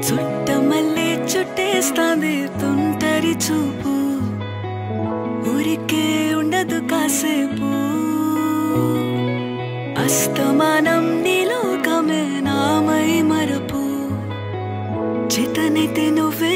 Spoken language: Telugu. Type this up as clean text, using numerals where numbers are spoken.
చుట్టమల్లే చుట్టేస్తాంది తుంటరి చూపు ఊరికే ఉండదు కాసేపు అస్తమానం నీలోకమే నామై మరపు చేతనైతే నువ్వే